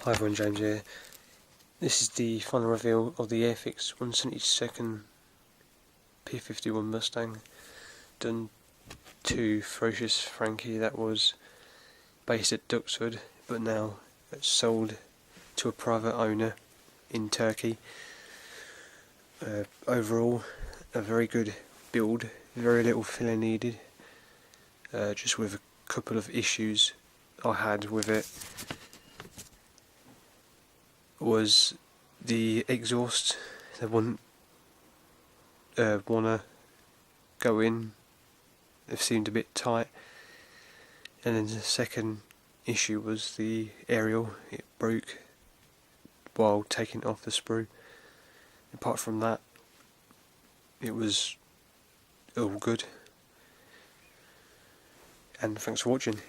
Hi everyone, James here. This is the final reveal of the Airfix 172nd P-51 Mustang done to ferocious Frankie. That was based at Duxford, but now it's sold to a private owner in Turkey. Overall, a very good build, very little filling needed, just with a couple of issues I had with it. Was the exhaust that wouldn't wanna go in. It seemed a bit tight, and then the second issue was the aerial. It broke while taking off the sprue. Apart from that, it was all good, and thanks for watching.